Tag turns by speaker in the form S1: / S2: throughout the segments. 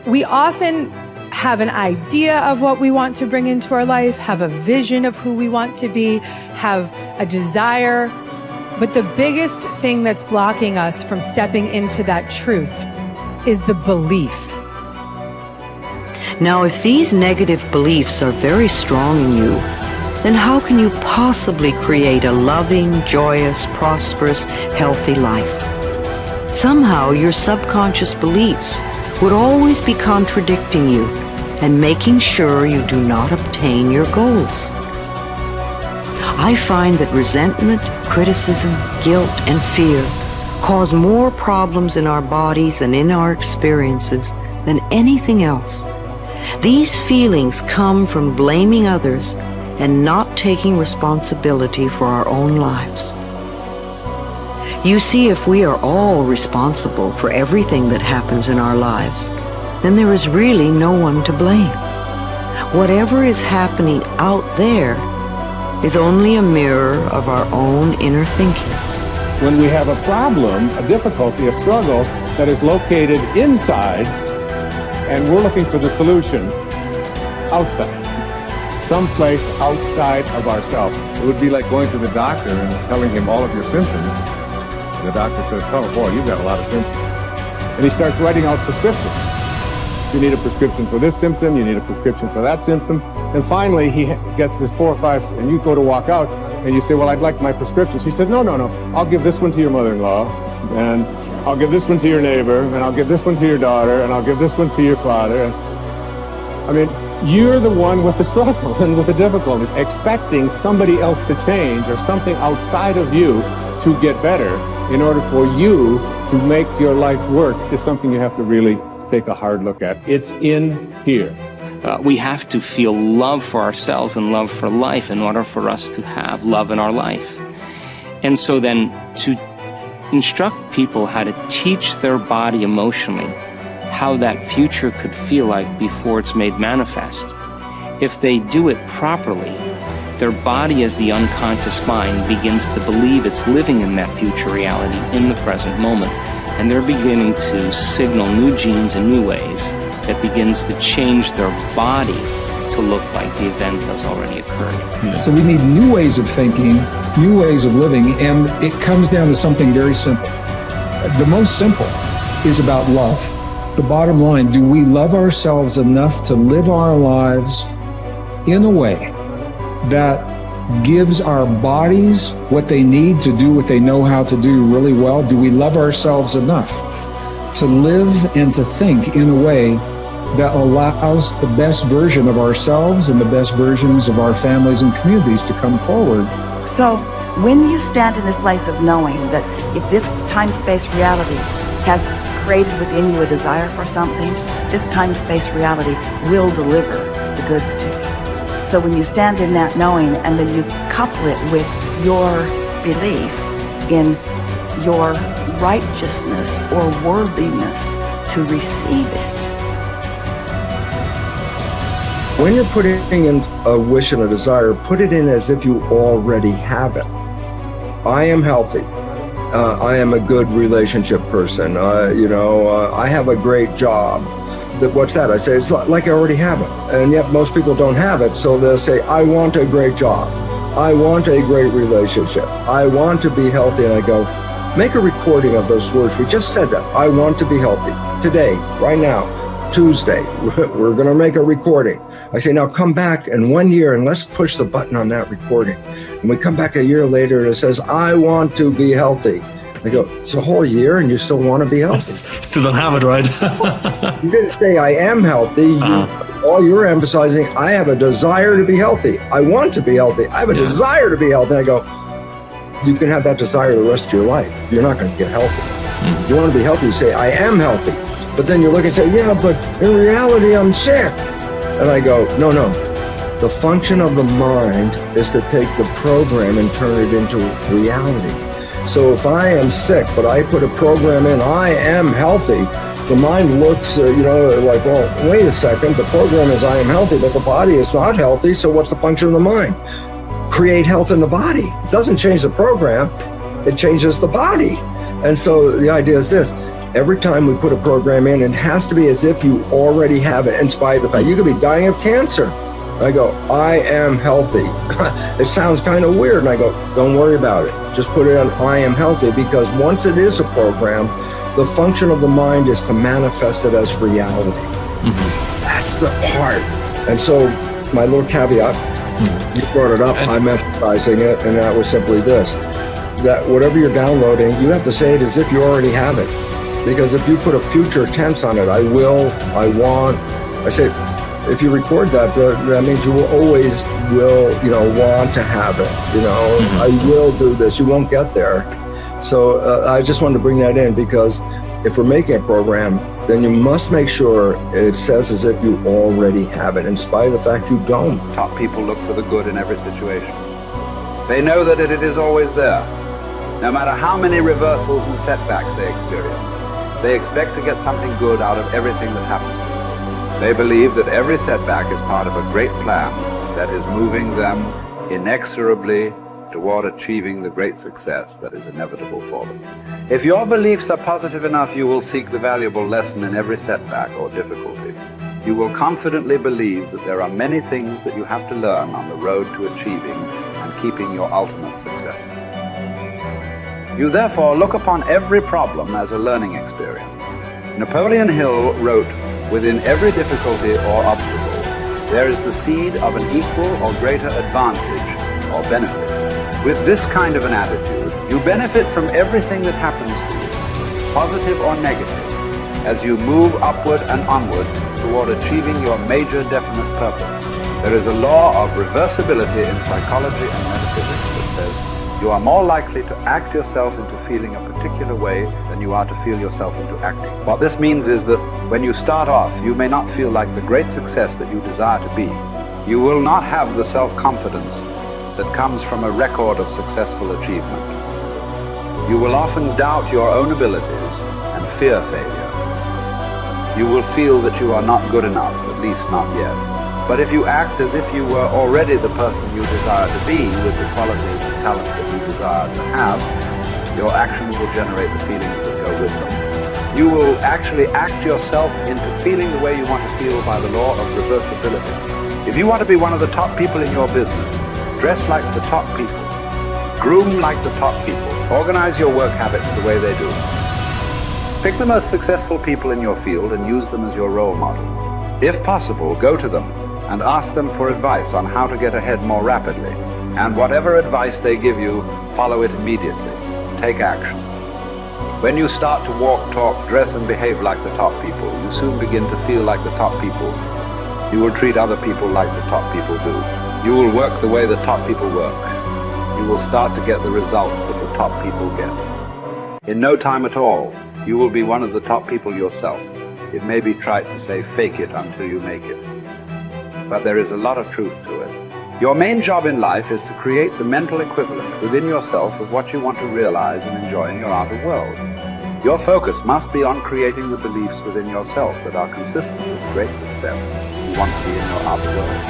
S1: We often have an idea of what we want to bring into our life, have a vision of who we want to be, have a desire. But the biggest thing that's blocking us from stepping into that truth is the belief.
S2: Now, if these negative beliefs are very strong in you, then how can you possibly create a loving, joyous, prosperous, healthy life? Somehow your subconscious beliefs would always be contradicting you and making sure you do not obtain your goals. I find that resentment, criticism, guilt, and fear cause more problems in our bodies and in our experiences than anything else. These feelings come from blaming others and not taking responsibility for our own lives. You see, if we are all responsible for everything that happens in our lives, then there is really no one to blame. Whatever is happening out there is only a mirror of our own inner thinking.
S3: When we have a problem, a difficulty, a struggle that is located inside, and we're looking for the solution outside, someplace outside of ourselves. It would be like going to the doctor and telling him all of your symptoms. And the doctor says, oh boy, you've got a lot of symptoms. And he starts writing out prescriptions. You need a prescription for this symptom, you need a prescription for that symptom. And finally, he gets this 4 or 5, and you go to walk out, and you say, well, I'd like my prescriptions. He said, no, I'll give this one to your mother-in-law, and I'll give this one to your neighbor, and I'll give this one to your daughter, and I'll give this one to your father. And, I mean, you're the one with the struggles and with the difficulties, expecting somebody else to change or something outside of you to get better in order for you to make your life work is something you have to really take a hard look at. It's in here.
S4: We have to feel love for ourselves and love for life in order for us to have love in our life. And so then to instruct people how to teach their body emotionally how that future could feel like before it's made manifest. If they do it properly, their body as the unconscious mind begins to believe it's living in that future reality in the present moment. And they're beginning to signal new genes in new ways that begins to change their body to look like the event has already occurred.
S5: So we need new ways of thinking, new ways of living, and it comes down to something very simple. The most simple is about love. The bottom line, do we love ourselves enough to live our lives in a way that gives our bodies what they need to do what they know how to do really well? Do we love ourselves enough to live and to think in a way that allows the best version of ourselves and the best versions of our families and communities to come forward?
S6: So when you stand in this place of knowing that if this time-space reality has created within you a desire for something, this time-space reality will deliver the goods to you. So when you stand in that knowing and then you couple it with your belief in your righteousness or worthiness to receive it.
S7: When you're putting in a wish and a desire, put it in as if you already have it. I am healthy. I am a good relationship person. I have a great job. What's that? I say, it's like I already have it. And yet most people don't have it. So they'll say, I want a great job. I want a great relationship. I want to be healthy. And I go, make a recording of those words. We just said that. I want to be healthy. Today, right now, Tuesday, we're going to make a recording. I say, now come back in 1 year and let's push the button on that recording. And we come back a year later and it says, I want to be healthy. I go, it's a whole year and you still want to be healthy?
S8: Still don't have it, right?
S7: You didn't say I am healthy. All you're emphasizing, I have a desire to be healthy. I want to be healthy. I have a desire to be healthy. I go, you can have that desire the rest of your life. You're not going to get healthy. You want to be healthy, you say, I am healthy. But then you look and say, yeah, but in reality, I'm sick. And I go, no. The function of the mind is to take the program and turn it into reality. So if I am sick, but I put a program in, I am healthy, the mind looks, like, well, wait a second, the program is I am healthy, but the body is not healthy, so what's the function of the mind? Create health in the body. It doesn't change the program, it changes the body. And so the idea is this, Every time we put a program in, it has to be as if you already have it, in spite of the fact you could be dying of cancer. I go, I am healthy. It sounds kind of weird. And I go, don't worry about it. Just put it on I am healthy, because once it is a program, the function of the mind is to manifest it as reality. Mm-hmm. That's the part. And so my little caveat, you brought it up, I'm emphasizing it, and that was simply this, that whatever you're downloading, you have to say it as if you already have it. Because if you put a future tense on it, I will, I want, I say, if you record that, that means you will always want to have it. I will do this. You won't get there. So I just wanted to bring that in, because if we're making a program, then you must make sure it says as if you already have it, in spite of the fact you don't.
S8: Top people look for the good in every situation. They know that it is always there. No matter how many reversals and setbacks they experience, they expect to get something good out of everything that happens to them. They believe that every setback is part of a great plan that is moving them inexorably toward achieving the great success that is inevitable for them. If your beliefs are positive enough, you will seek the valuable lesson in every setback or difficulty. You will confidently believe that there are many things that you have to learn on the road to achieving and keeping your ultimate success. You therefore look upon every problem as a learning experience. Napoleon Hill wrote, "Within every difficulty or obstacle, there is the seed of an equal or greater advantage or benefit." With this kind of an attitude, you benefit from everything that happens to you, positive or negative, as you move upward and onward toward achieving your major definite purpose. There is a law of reversibility in psychology and metaphysics that says you are more likely to act yourself into feeling a particular way than you are to feel yourself into acting. What this means is that when you start off, you may not feel like the great success that you desire to be. You will not have the self-confidence that comes from a record of successful achievement. You will often doubt your own abilities and fear failure. You will feel that you are not good enough, at least not yet. But if you act as if you were already the person you desire to be, with the qualities and talents that you desire to have, your actions will generate the feelings that go with them. You will actually act yourself into feeling the way you want to feel by the law of reversibility. If you want to be one of the top people in your business, dress like the top people, groom like the top people, organize your work habits the way they do. Pick the most successful people in your field and use them as your role model. If possible, go to them and ask them for advice on how to get ahead more rapidly. And whatever advice they give you, follow it immediately. Take action. When you start to walk, talk, dress, and behave like the top people, you soon begin to feel like the top people. You will treat other people like the top people do. You will work the way the top people work. You will start to get the results that the top people get. In no time at all, you will be one of the top people yourself. It may be trite to say fake it until you make it, but there is a lot of truth to it. Your main job in life is to create the mental equivalent within yourself of what you want to realize and enjoy in your outer world. Your focus must be on creating the beliefs within yourself that are consistent with the great success you want to be in your outer world.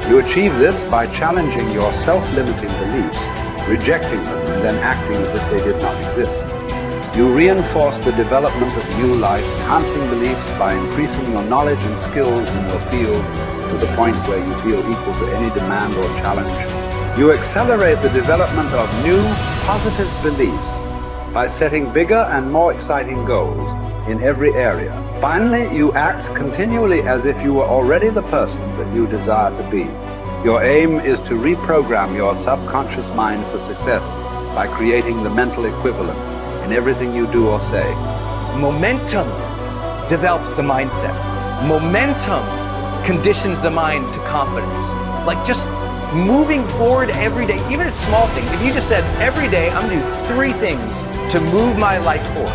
S8: You achieve this by challenging your self-limiting beliefs, rejecting them, and then acting as if they did not exist. You reinforce the development of new life, enhancing beliefs by increasing your knowledge and skills in your field to the point where you feel equal to any demand or challenge. You accelerate the development of new, positive beliefs by setting bigger and more exciting goals in every area. Finally, you act continually as if you were already the person that you desire to be. Your aim is to reprogram your subconscious mind for success by creating the mental equivalent in everything you do or say.
S9: Momentum develops the mindset. Momentum conditions the mind to confidence. Like just moving forward every day, even at small things. If you just said, every day I'm gonna do 3 things to move my life forward,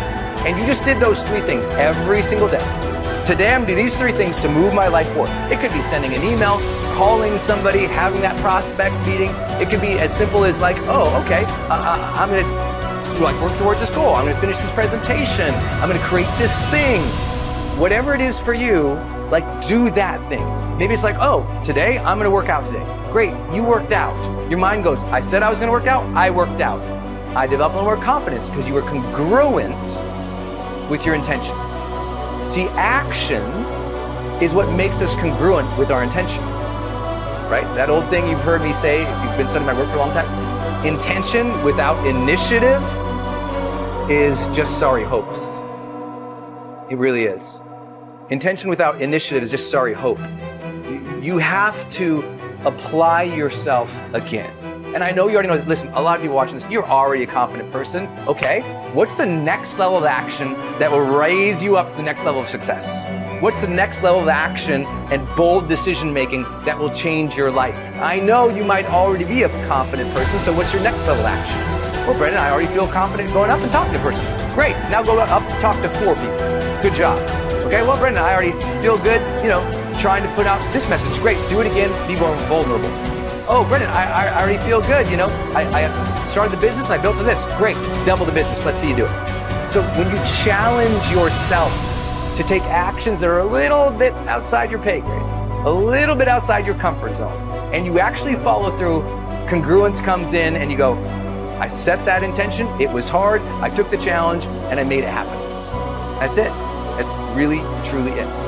S9: and you just did those 3 things every single day. Today I'm gonna do these 3 things to move my life forward. It could be sending an email, calling somebody, having that prospect meeting. It could be as simple as like, oh, okay, I'm gonna work towards this goal. I'm gonna finish this presentation. I'm gonna create this thing. Whatever it is for you, like do that thing. Maybe it's like, oh, today I'm gonna work out today. Great, you worked out. Your mind goes, I said I was gonna work out, I worked out. I developed more confidence because you were congruent with your intentions. See, action is what makes us congruent with our intentions, right? That old thing you've heard me say, if you've been studying my work for a long time, intention without initiative is just sorry hopes. It really is. Intention without initiative is just sorry hope. You have to apply yourself again. And I know you already know this. Listen, a lot of people watching this, you're already a confident person. Okay, what's the next level of action that will raise you up to the next level of success? What's the next level of action and bold decision making that will change your life? I know you might already be a confident person, so what's your next level of action? Well, Brendan, I already feel confident going up and talking to a person. Great, now go up and talk to 4 people. Good job. Okay, well, Brendan, I already feel good, trying to put out this message. Great, do it again, be more vulnerable. Oh, Brendan, I already feel good, I started the business, I built this. Great, double the business, let's see you do it. So when you challenge yourself to take actions that are a little bit outside your pay grade, a little bit outside your comfort zone, and you actually follow through, congruence comes in and you go, I set that intention, it was hard, I took the challenge, and I made it happen. That's it. That's really, truly it.